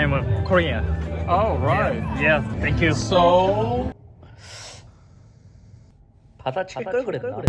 I'm a Korean. Oh, right. Yes, thank you. So, 받아칠 걸 그랬나?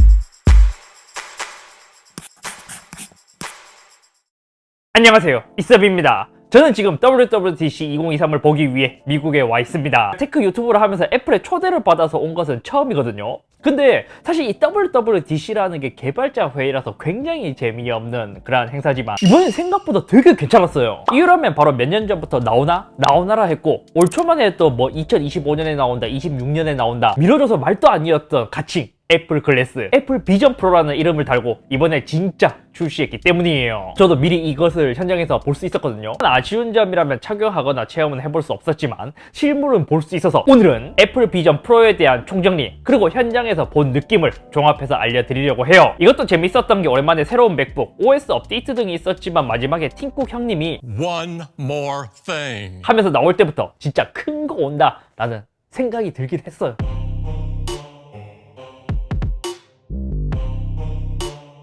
안녕하세요, 이섭입니다. 저는 지금 WWDC 2023을 보기 위해 미국에 와 있습니다. 테크 유튜브를 하면서 애플의 초대를 받아서 온 것은 처음이거든요. 근데 사실 이 WWDC라는 게 개발자 회의라서 굉장히 재미없는 그런 행사지만 이번엔 생각보다 되게 괜찮았어요. 이유라면 바로 몇 년 전부터 나오나라 했고 올 초만에 또 뭐 2025년에 나온다, 26년에 나온다 미뤄져서 말도 아니었던 가칭 애플 글래스, 애플 비전 프로라는 이름을 달고 이번에 진짜 출시했기 때문이에요. 저도 미리 이것을 현장에서 볼 수 있었거든요. 아쉬운 점이라면 착용하거나 체험은 해볼 수 없었지만 실물은 볼 수 있어서 오늘은 애플 비전 프로에 대한 총정리 그리고 현장에서 본 느낌을 종합해서 알려드리려고 해요. 이것도 재밌었던 게 오랜만에 새로운 맥북, OS 업데이트 등이 있었지만 마지막에 팀쿡 형님이 one more thing. 하면서 나올 때부터 진짜 큰 거 온다 라는 생각이 들긴 했어요.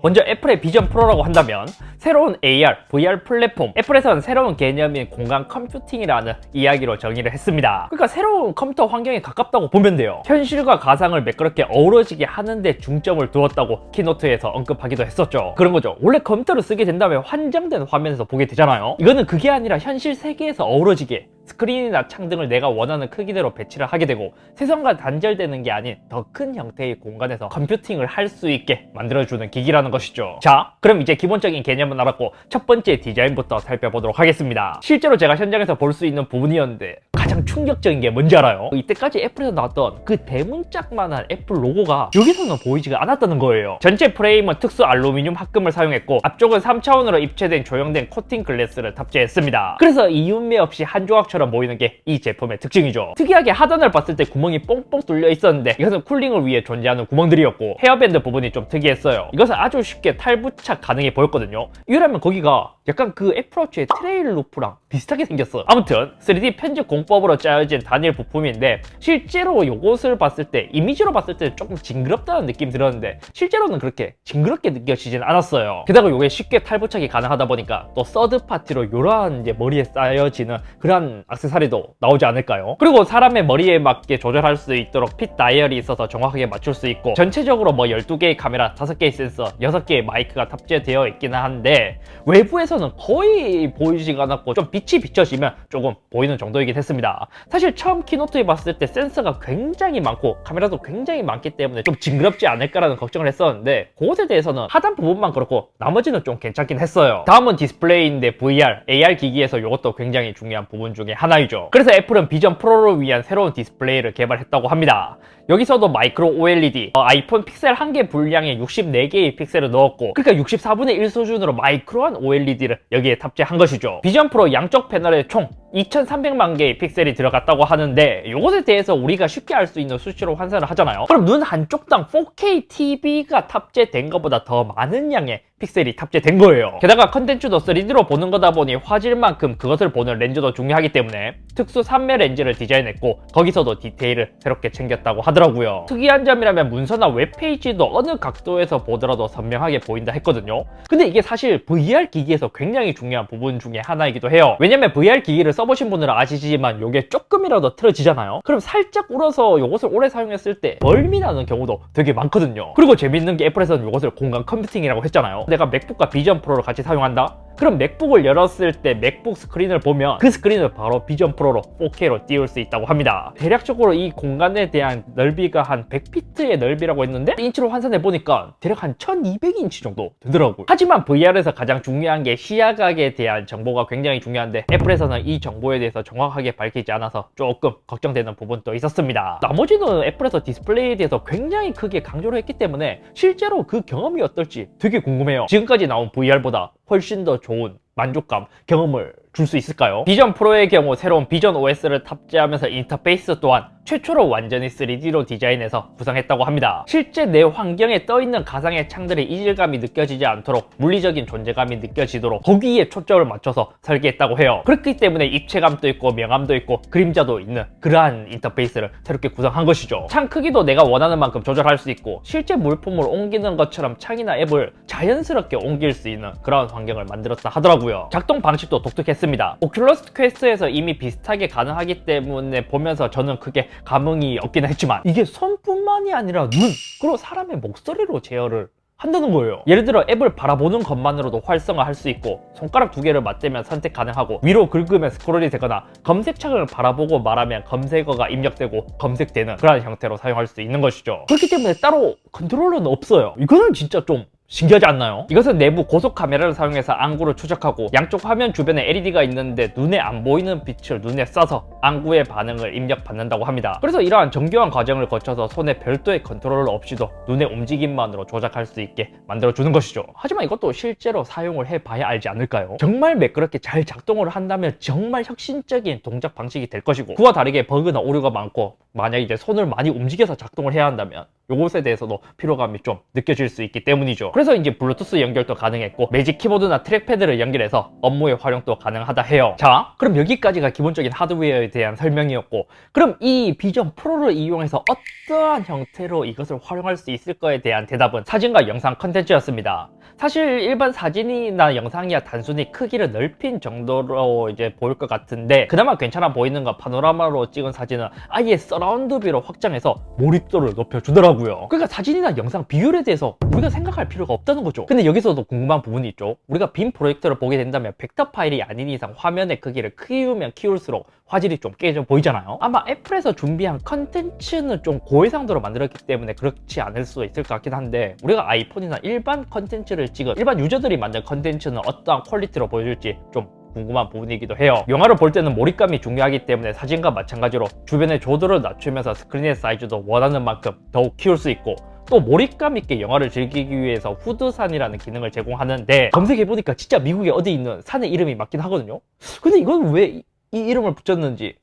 먼저 애플의 비전 프로라고 한다면 새로운 AR, VR 플랫폼, 애플에서는 새로운 개념인 공간 컴퓨팅이라는 이야기로 정의를 했습니다. 그러니까 새로운 컴퓨터 환경에 가깝다고 보면 돼요. 현실과 가상을 매끄럽게 어우러지게 하는 데 중점을 두었다고 키노트에서 언급하기도 했었죠. 그런 거죠. 원래 컴퓨터를 쓰게 된다면 환장된 화면에서 보게 되잖아요. 이거는 그게 아니라 현실 세계에서 어우러지게 스크린이나 창 등을 내가 원하는 크기대로 배치를 하게 되고 세상과 단절되는 게 아닌 더 큰 형태의 공간에서 컴퓨팅을 할 수 있게 만들어주는 기기라는 것이죠. 자, 그럼 이제 기본적인 개념은 알았고 첫 번째 디자인부터 살펴보도록 하겠습니다. 실제로 제가 현장에서 볼 수 있는 부분이었는데 가장 충격적인 게 뭔지 알아요? 이때까지 애플에서 나왔던 그 대문짝만한 애플 로고가 여기서는 보이지가 않았다는 거예요. 전체 프레임은 특수 알루미늄 합금을 사용했고 앞쪽은 3차원으로 입체된 조형된 코팅 글래스를 탑재했습니다. 그래서 이윤매 없이 한 조각처럼 보이는 게 이 제품의 특징이죠. 특이하게 하단을 봤을 때 구멍이 뽕뽕 뚫려 있었는데 이것은 쿨링을 위해 존재하는 구멍들이었고 헤어밴드 부분이 좀 특이했어요. 이것은 아주 쉽게 탈부착 가능해 보였거든요. 이유라면 거기가 약간 그 애플워치의 트레일 루프랑 비슷하게 생겼어요. 아무튼 3D 편집 공법으로 짜여진 단일 부품인데 실제로 이것을 봤을 때 이미지로 봤을 때 조금 징그럽다는 느낌 들었는데 실제로는 그렇게 징그럽게 느껴지진 않았어요. 게다가 이게 쉽게 탈부착이 가능하다 보니까 또 서드 파티로 이러한 이제 머리에 쌓여지는 그런 액세서리도 나오지 않을까요? 그리고 사람의 머리에 맞게 조절할 수 있도록 핏 다이얼이 있어서 정확하게 맞출 수 있고 전체적으로 뭐 12개의 카메라, 5개의 센서, 6개의 마이크가 탑재되어 있기는 한데 외부에서는 거의 보이지가 않았고 좀 빛이 비춰지면 조금 보이는 정도이긴 했습니다. 사실 처음 키노트에 봤을 때 센서가 굉장히 많고 카메라도 굉장히 많기 때문에 좀 징그럽지 않을까라는 걱정을 했었는데 그것에 대해서는 하단 부분만 그렇고 나머지는 좀 괜찮긴 했어요. 다음은 디스플레이인데 VR, AR 기기에서 이것도 굉장히 중요한 부분 중에 하나이죠. 그래서 애플은 비전 프로를 위한 새로운 디스플레이를 개발했다고 합니다. 여기서도 마이크로 OLED, 아이폰 픽셀 1개 분량에 64개의 픽셀을 넣었고 그러니까 64분의 1 수준으로 마이크로한 OLED를 여기에 탑재한 것이죠. 비전 프로 양쪽 패널에 총 2300만 개의 픽셀이 들어갔다고 하는데 이것에 대해서 우리가 쉽게 알 수 있는 수치로 환산을 하잖아요. 그럼 눈 한쪽당 4K TV가 탑재된 것보다 더 많은 양의 픽셀이 탑재된 거예요. 게다가 컨텐츠도 3D로 보는 거다 보니 화질만큼 그것을 보는 렌즈도 중요하기 때문에 특수 3매 렌즈를 디자인했고 거기서도 디테일을 새롭게 챙겼다고 하더라고요. 특이한 점이라면 문서나 웹페이지도 어느 각도에서 보더라도 선명하게 보인다 했거든요. 근데 이게 사실 VR 기기에서 굉장히 중요한 부분 중에 하나이기도 해요. 왜냐면 VR 기기를 써보신 분들은 아시지만 이게 조금이라도 틀어지잖아요. 그럼 살짝 울어서 이것을 오래 사용했을 때 멀미 나는 경우도 되게 많거든요. 그리고 재밌는 게 애플에서는 이것을 공간 컴퓨팅이라고 했잖아요. 내가 맥북과 비전 프로를 같이 사용한다? 그럼 맥북을 열었을 때 맥북 스크린을 보면 그 스크린을 바로 비전 프로로 4K로 띄울 수 있다고 합니다. 대략적으로 이 공간에 대한 넓이가 한 100피트의 넓이라고 했는데 인치로 환산해 보니까 대략 한 1200인치 정도 되더라고요. 하지만 VR에서 가장 중요한 게 시야각에 대한 정보가 굉장히 중요한데 애플에서는 이 정보에 대해서 정확하게 밝히지 않아서 조금 걱정되는 부분도 있었습니다. 나머지는 애플에서 디스플레이에 대해서 굉장히 크게 강조를 했기 때문에 실제로 그 경험이 어떨지 되게 궁금해요. 지금까지 나온 VR보다 훨씬 더 좋은 만족감, 경험을 줄 수 있을까요? 비전 프로의 경우 새로운 비전 OS를 탑재하면서 인터페이스 또한 최초로 완전히 3D로 디자인해서 구성했다고 합니다. 실제 내 환경에 떠있는 가상의 창들이 이질감이 느껴지지 않도록 물리적인 존재감이 느껴지도록 거기에 초점을 맞춰서 설계했다고 해요. 그렇기 때문에 입체감도 있고 명암도 있고 그림자도 있는 그러한 인터페이스를 새롭게 구성한 것이죠. 창 크기도 내가 원하는 만큼 조절할 수 있고 실제 물품을 옮기는 것처럼 창이나 앱을 자연스럽게 옮길 수 있는 그런 환경을 만들었다 하더라고요. 작동 방식도 독특했습니다. 오큘러스 퀘스트에서 이미 비슷하게 가능하기 때문에 보면서 저는 크게 감흥이 없긴 했지만 이게 손뿐만이 아니라 눈, 그리고 사람의 목소리로 제어를 한다는 거예요. 예를 들어 앱을 바라보는 것만으로도 활성화할 수 있고 손가락 두 개를 맞대면 선택 가능하고 위로 긁으면 스크롤이 되거나 검색창을 바라보고 말하면 검색어가 입력되고 검색되는 그런 형태로 사용할 수 있는 것이죠. 그렇기 때문에 따로 컨트롤러는 없어요. 이거는 진짜 좀 신기하지 않나요? 이것은 내부 고속 카메라를 사용해서 안구를 추적하고 양쪽 화면 주변에 LED가 있는데 눈에 안 보이는 빛을 눈에 쏴서 안구의 반응을 입력받는다고 합니다. 그래서 이러한 정교한 과정을 거쳐서 손에 별도의 컨트롤러 없이도 눈의 움직임만으로 조작할 수 있게 만들어주는 것이죠. 하지만 이것도 실제로 사용을 해봐야 알지 않을까요? 정말 매끄럽게 잘 작동을 한다면 정말 혁신적인 동작 방식이 될 것이고 그와 다르게 버그나 오류가 많고 만약 이제 손을 많이 움직여서 작동을 해야 한다면 요것에 대해서도 피로감이 좀 느껴질 수 있기 때문이죠. 그래서 이제 블루투스 연결도 가능했고 매직 키보드나 트랙패드를 연결해서 업무의 활용도 가능하다 해요. 자, 그럼 여기까지가 기본적인 하드웨어에 대한 설명이었고 그럼 이 비전 프로를 이용해서 어떠한 형태로 이것을 활용할 수 있을 거에 대한 대답은 사진과 영상 컨텐츠였습니다. 사실 일반 사진이나 영상이야 단순히 크기를 넓힌 정도로 이제 보일 것 같은데 그나마 괜찮아 보이는 건 파노라마로 찍은 사진은 아예 서라운드 뷰로 확장해서 몰입도를 높여주더라고요. 그러니까 사진이나 영상 비율에 대해서 우리가 생각할 필요가 없다는 거죠. 근데 여기서도 궁금한 부분이 있죠. 우리가 빔 프로젝터를 보게 된다면 벡터 파일이 아닌 이상 화면의 크기를 키우면 키울수록 화질이 좀 깨져 보이잖아요. 아마 애플에서 준비한 컨텐츠는 좀 고해상도로 만들었기 때문에 그렇지 않을 수 있을 것 같긴 한데 우리가 아이폰이나 일반 컨텐츠를 찍은 일반 유저들이 만든 컨텐츠는 어떠한 퀄리티로 보여줄지 좀 궁금한 부분이기도 해요. 영화를 볼 때는 몰입감이 중요하기 때문에 사진과 마찬가지로 주변의 조도를 낮추면서 스크린의 사이즈도 원하는 만큼 더욱 키울 수 있고 또 몰입감 있게 영화를 즐기기 위해서 후드산이라는 기능을 제공하는데 검색해보니까 진짜 미국에 어디 있는 산의 이름이 맞긴 하거든요. 근데 이건 왜 이 이름을 붙였는지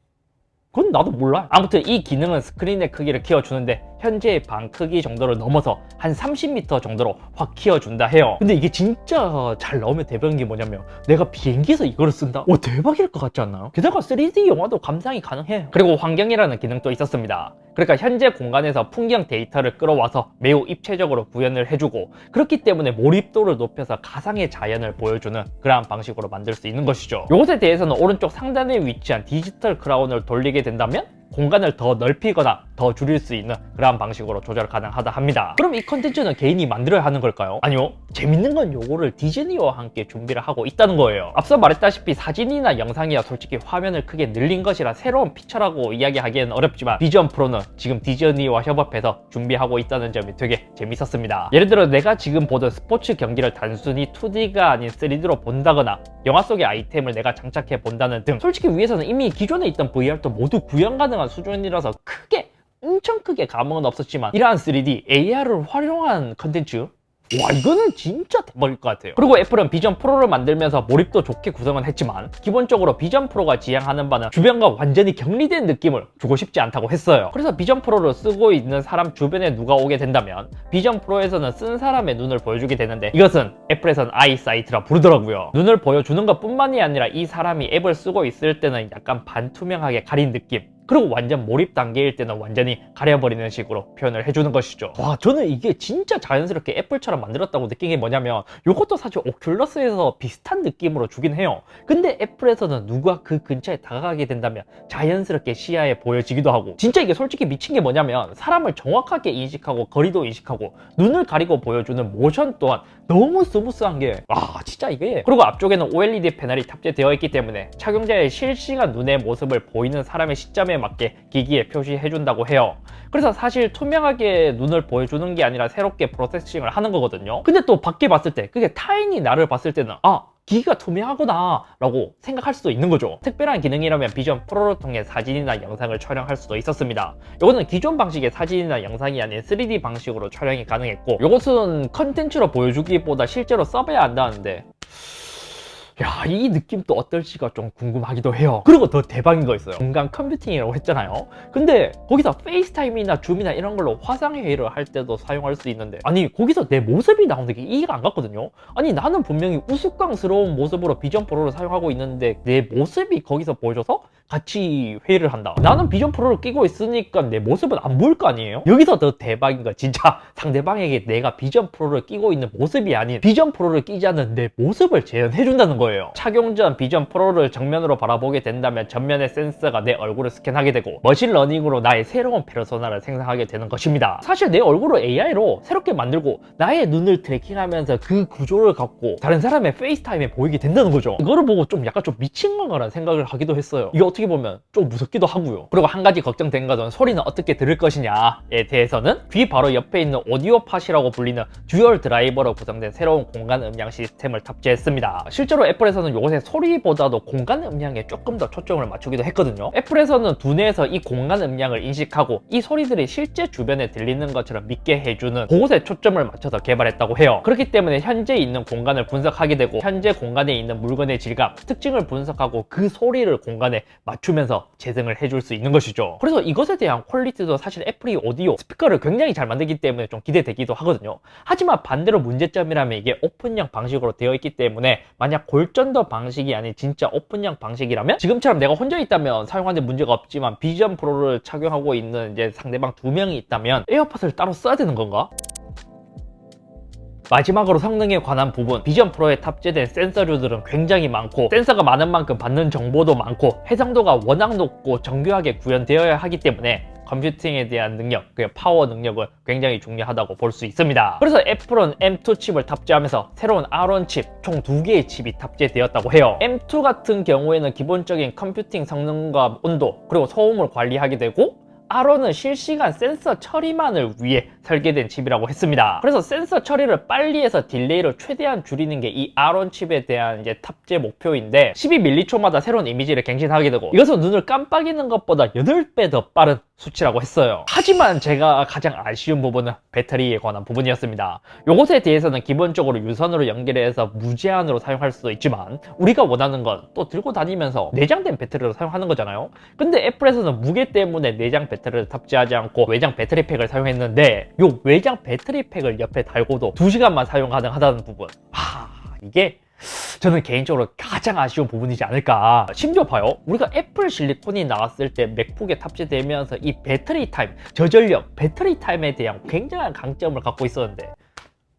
그건 나도 몰라. 아무튼 이 기능은 스크린의 크기를 키워주는데 현재의 반 크기 정도를 넘어서 한 30m 정도로 확 키워준다 해요. 근데 이게 진짜 잘 나오면 대박인 게 뭐냐면 내가 비행기에서 이거를 쓴다? 오, 대박일 것 같지 않나요? 게다가 3D 영화도 감상이 가능해. 그리고 환경이라는 기능도 있었습니다. 그러니까 현재 공간에서 풍경 데이터를 끌어와서 매우 입체적으로 구현을 해주고 그렇기 때문에 몰입도를 높여서 가상의 자연을 보여주는 그러한 방식으로 만들 수 있는 것이죠. 이것에 대해서는 오른쪽 상단에 위치한 디지털 크라운을 돌리게 된다면 공간을 더 넓히거나 더 줄일 수 있는 그런 방식으로 조절 가능하다 합니다. 그럼 이 컨텐츠는 개인이 만들어야 하는 걸까요? 아니요. 재밌는 건 요거를 디즈니와 함께 준비를 하고 있다는 거예요. 앞서 말했다시피 사진이나 영상이야 솔직히 화면을 크게 늘린 것이라 새로운 피처라고 이야기하기에는 어렵지만 비전 프로는 지금 디즈니와 협업해서 준비하고 있다는 점이 되게 재밌었습니다. 예를 들어 내가 지금 보던 스포츠 경기를 단순히 2D가 아닌 3D로 본다거나 영화 속의 아이템을 내가 장착해 본다는 등 솔직히 위에서는 이미 기존에 있던 VR도 모두 구현 가능한 수준이라서 엄청 크게 감흥은 없었지만 이러한 3D, AR을 활용한 컨텐츠 와, 이거는 진짜 대박일 것 같아요. 그리고 애플은 비전 프로를 만들면서 몰입도 좋게 구성은 했지만 기본적으로 비전 프로가 지향하는 바는 주변과 완전히 격리된 느낌을 주고 싶지 않다고 했어요. 그래서 비전 프로를 쓰고 있는 사람 주변에 누가 오게 된다면 비전 프로에서는 쓴 사람의 눈을 보여주게 되는데 이것은 애플에서는 아이사이트라 부르더라고요. 눈을 보여주는 것 뿐만이 아니라 이 사람이 앱을 쓰고 있을 때는 약간 반투명하게 가린 느낌, 그리고 완전 몰입 단계일 때는 완전히 가려버리는 식으로 표현을 해주는 것이죠. 와, 저는 이게 진짜 자연스럽게 애플처럼 만들었다고 느낀 게 뭐냐면 이것도 사실 오큘러스에서 비슷한 느낌으로 주긴 해요. 근데 애플에서는 누가 그 근처에 다가가게 된다면 자연스럽게 시야에 보여지기도 하고 진짜 이게 솔직히 미친 게 뭐냐면 사람을 정확하게 인식하고 거리도 인식하고 눈을 가리고 보여주는 모션 또한 너무 스무스한 게 진짜 이게 그리고 앞쪽에는 OLED 패널이 탑재되어 있기 때문에 착용자의 실시간 눈의 모습을 보이는 사람의 시점에 맞게 기기에 표시해준다고 해요. 그래서 사실 투명하게 눈을 보여주는 게 아니라 새롭게 프로세싱을 하는 거거든요. 근데 또 밖에 봤을 때 그게 타인이 나를 봤을 때는 기기가 투명하구나 라고 생각할 수도 있는 거죠. 특별한 기능이라면 비전 프로를 통해 사진이나 영상을 촬영할 수도 있었습니다. 이거는 기존 방식의 사진이나 영상이 아닌 3D 방식으로 촬영이 가능했고 이것은 컨텐츠로 보여주기보다 실제로 써봐야 한다는데 야, 이 느낌 또 어떨지가 좀 궁금하기도 해요. 그리고 더 대박인 거 있어요. 공간 컴퓨팅이라고 했잖아요. 근데 거기서 페이스타임이나 줌이나 이런 걸로 화상회의를 할 때도 사용할 수 있는데, 아니 거기서 내 모습이 나오는 게 이해가 안 갔거든요. 아니 나는 분명히 우스꽝스러운 모습으로 비전 프로를 사용하고 있는데 내 모습이 거기서 보여줘서 같이 회의를 한다. 나는 비전 프로를 끼고 있으니까 내 모습은 안 보일 거 아니에요? 여기서 더 대박인 거, 진짜 상대방에게 내가 비전 프로를 끼고 있는 모습이 아닌 비전 프로를 끼지 않은 내 모습을 재현해준다는 거예요. 착용 전 비전 프로를 정면으로 바라보게 된다면 전면의 센서가 내 얼굴을 스캔하게 되고 머신러닝으로 나의 새로운 페르소나를 생성하게 되는 것입니다. 사실 내 얼굴을 AI로 새롭게 만들고 나의 눈을 트래킹하면서 그 구조를 갖고 다른 사람의 페이스타임에 보이게 된다는 거죠. 이거를 보고 좀 약간 좀 미친 건가라는 생각을 하기도 했어요. 이게 어떻게 보면 좀 무섭기도 하고요. 그리고 한 가지 걱정된 것은 소리는 어떻게 들을 것이냐에 대해서는 귀 바로 옆에 있는 오디오 팟이라고 불리는 듀얼 드라이버로 구성된 새로운 공간 음량 시스템을 탑재했습니다. 실제로 애플에서는 요새 소리보다도 공간 음량에 조금 더 초점을 맞추기도 했거든요. 애플에서는 두뇌에서 이 공간 음량을 인식하고 이 소리들이 실제 주변에 들리는 것처럼 믿게 해주는 그곳에 초점을 맞춰서 개발했다고 해요. 그렇기 때문에 현재 있는 공간을 분석하게 되고 현재 공간에 있는 물건의 질감, 특징을 분석하고 그 소리를 공간에 맞추면서 재생을 해줄 수 있는 것이죠. 그래서 이것에 대한 퀄리티도 사실 애플이 오디오 스피커를 굉장히 잘 만들기 때문에 좀 기대되기도 하거든요. 하지만 반대로 문제점이라면 이게 오픈형 방식으로 되어 있기 때문에 만약 골전도 방식이 아닌 진짜 오픈형 방식이라면 지금처럼 내가 혼자 있다면 사용하는데 문제가 없지만 비전 프로를 착용하고 있는 이제 상대방 2명이 있다면 에어팟을 따로 써야 되는 건가? 마지막으로 성능에 관한 부분, 비전 프로에 탑재된 센서류들은 굉장히 많고 센서가 많은 만큼 받는 정보도 많고 해상도가 워낙 높고 정교하게 구현되어야 하기 때문에 컴퓨팅에 대한 능력, 그 파워 능력을 굉장히 중요하다고 볼 수 있습니다. 그래서 애플은 M2 칩을 탑재하면서 새로운 R1 칩, 총 2개의 칩이 탑재되었다고 해요. M2 같은 경우에는 기본적인 컴퓨팅 성능과 온도, 그리고 소음을 관리하게 되고 R1은 실시간 센서 처리만을 위해 설계된 칩이라고 했습니다. 그래서 센서 처리를 빨리 해서 딜레이를 최대한 줄이는 게 이 R1 칩에 대한 이제 탑재 목표인데 12mH마다 새로운 이미지를 갱신하게 되고 이것은 눈을 깜빡이는 것보다 8배 더 빠른 수치라고 했어요. 하지만 제가 가장 아쉬운 부분은 배터리에 관한 부분이었습니다. 요것에 대해서는 기본적으로 유선으로 연결해서 무제한으로 사용할 수도 있지만 우리가 원하는 건 또 들고 다니면서 내장된 배터리를 사용하는 거잖아요. 근데 애플에서는 무게 때문에 내장 배터리를 탑재하지 않고 외장 배터리팩을 사용했는데 요 외장 배터리팩을 옆에 달고도 2시간만 사용 가능하다는 부분, 이게 저는 개인적으로 가장 아쉬운 부분이지 않을까. 심지어 봐요, 우리가 애플 실리콘이 나왔을 때 맥북에 탑재되면서 이 배터리 타임, 저전력 배터리 타임에 대한 굉장한 강점을 갖고 있었는데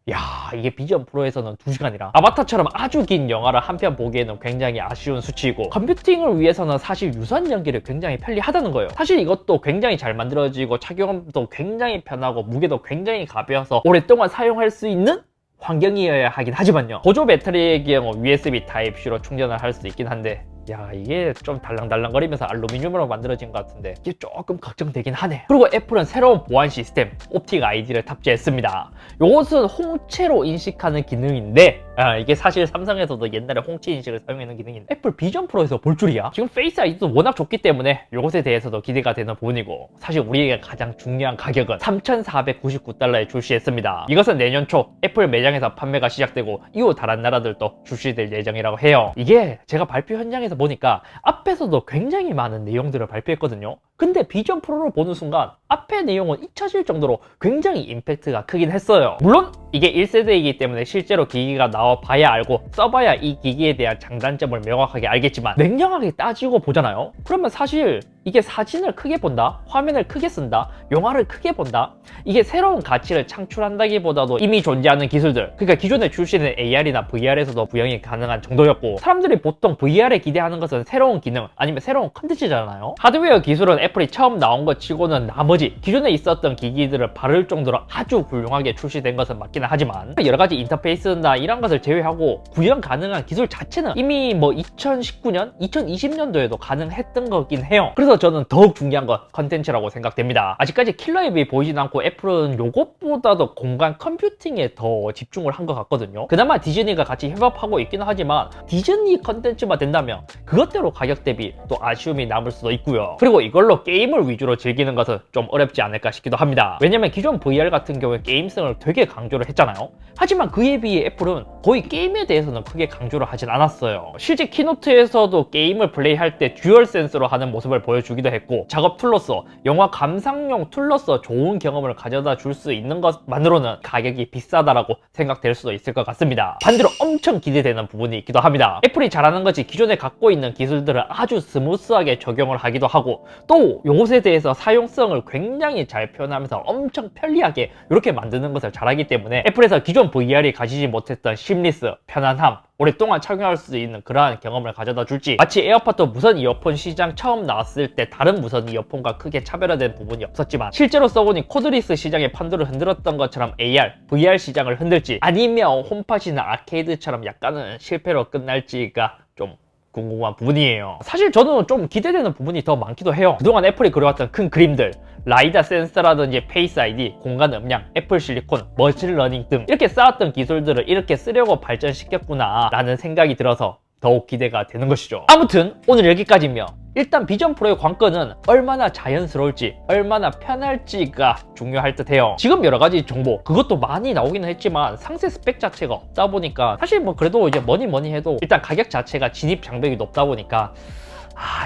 야, 이게 비전 프로에서는 2시간이라 아바타처럼 아주 긴 영화를 한 편 보기에는 굉장히 아쉬운 수치이고 컴퓨팅을 위해서는 사실 유선 연결이 굉장히 편리하다는 거예요. 사실 이것도 굉장히 잘 만들어지고 착용도 굉장히 편하고 무게도 굉장히 가벼워서 오랫동안 사용할 수 있는 환경이어야 하긴 하지만요, 보조 배터리의 경우 USB 타입C로 충전을 할 수 있긴 한데 야, 이게 좀 달랑달랑거리면서 알루미늄으로 만들어진 것 같은데 이게 조금 걱정되긴 하네. 그리고 애플은 새로운 보안 시스템 옵틱 아이디를 탑재했습니다. 이것은 홍채로 인식하는 기능인데 이게 사실 삼성에서도 옛날에 홍채 인식을 사용하는 기능인데 애플 비전 프로에서 볼 줄이야. 지금 페이스 아이디도 워낙 좋기 때문에 이것에 대해서도 기대가 되는 부분이고 사실 우리에게 가장 중요한 가격은 $3,499에 출시했습니다. 이것은 내년 초 애플 매장에서 판매가 시작되고 이후 다른 나라들도 출시될 예정이라고 해요. 이게 제가 발표 현장에서 보니까 앞에서도 굉장히 많은 내용들을 발표했거든요. 근데 비전 프로를 보는 순간 앞의 내용은 잊혀질 정도로 굉장히 임팩트가 크긴 했어요. 물론 이게 1세대이기 때문에 실제로 기기가 나와 봐야 알고 써봐야 이 기기에 대한 장단점을 명확하게 알겠지만 냉정하게 따지고 보잖아요. 그러면 사실 이게 사진을 크게 본다, 화면을 크게 쓴다, 영화를 크게 본다, 이게 새로운 가치를 창출한다기보다도 이미 존재하는 기술들, 그러니까 기존에 출시된 AR이나 VR에서도 구현이 가능한 정도였고 사람들이 보통 VR에 기대하는 것은 새로운 기능 아니면 새로운 컨텐츠잖아요. 하드웨어 기술은 애플이 처음 나온 것 치고는 나머지 기존에 있었던 기기들을 바를 정도로 아주 훌륭하게 출시된 것은 맞기는 하지만 여러가지 인터페이스나 이런 것을 제외하고 구현 가능한 기술 자체는 이미 뭐 2019년, 2020년도에도 가능했던 거긴 해요. 그래서 저는 더욱 중요한 건 컨텐츠라고 생각됩니다. 아직까지 킬러 앱이 보이진 않고 애플은 요것보다도 공간 컴퓨팅에 더 집중을 한 것 같거든요. 그나마 디즈니가 같이 협업하고 있기는 하지만 디즈니 컨텐츠만 된다면 그것대로 가격 대비 또 아쉬움이 남을 수도 있고요. 그리고 이걸로 오히려 게임을 위주로 즐기는 것은 좀 어렵지 않을까 싶기도 합니다. 왜냐면 기존 VR 같은 경우에 게임성을 되게 강조를 했잖아요. 하지만 그에 비해 애플은 거의 게임에 대해서는 크게 강조를 하진 않았어요. 실제 키노트에서도 게임을 플레이할 때 듀얼 센스로 하는 모습을 보여주기도 했고, 작업 툴로서 영화 감상용 툴로서 좋은 경험을 가져다 줄 수 있는 것만으로는 가격이 비싸다라고 생각될 수도 있을 것 같습니다. 반대로 엄청 기대되는 부분이 있기도 합니다. 애플이 잘하는 것이 기존에 갖고 있는 기술들을 아주 스무스하게 적용을 하기도 하고, 또 이것에 대해서 사용성을 굉장히 잘 표현하면서 엄청 편리하게 이렇게 만드는 것을 잘하기 때문에 애플에서 기존 VR이 가지지 못했던 심리스, 편안함, 오랫동안 착용할 수 있는 그러한 경험을 가져다 줄지, 마치 에어팟도 무선 이어폰 시장 처음 나왔을 때 다른 무선 이어폰과 크게 차별화된 부분이 없었지만 실제로 써보니 코드리스 시장의 판도를 흔들었던 것처럼 AR, VR 시장을 흔들지, 아니면 홈팟이나 아케이드처럼 약간은 실패로 끝날지가 좀 궁금한 부분이에요. 사실 저는 좀 기대되는 부분이 더 많기도 해요. 그동안 애플이 그려왔던 큰 그림들, 라이다 센서라든지 페이스 아이디, 공간 음량, 애플 실리콘, 머신러닝 등 이렇게 쌓았던 기술들을 이렇게 쓰려고 발전시켰구나 라는 생각이 들어서 더욱 기대가 되는 것이죠. 아무튼 오늘 여기까지며, 일단 비전 프로의 관건은 얼마나 자연스러울지, 얼마나 편할지가 중요할 듯 해요. 지금 여러 가지 정보, 그것도 많이 나오기는 했지만 상세 스펙 자체가 없다 보니까 사실 뭐 그래도 이제 뭐니 해도 일단 가격 자체가 진입 장벽이 높다 보니까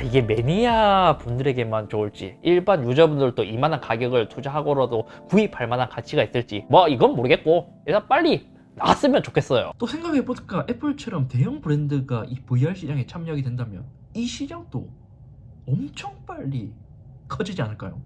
이게 매니아 분들에게만 좋을지, 일반 유저분들도 이만한 가격을 투자하고라도 구입할 만한 가치가 있을지 뭐 이건 모르겠고, 일단 빨리 나왔으면 좋겠어요. 또 생각해보니까 애플처럼 대형 브랜드가 이 VR 시장에 참여하게 된다면 이 시장도 엄청 빨리 커지지 않을까요?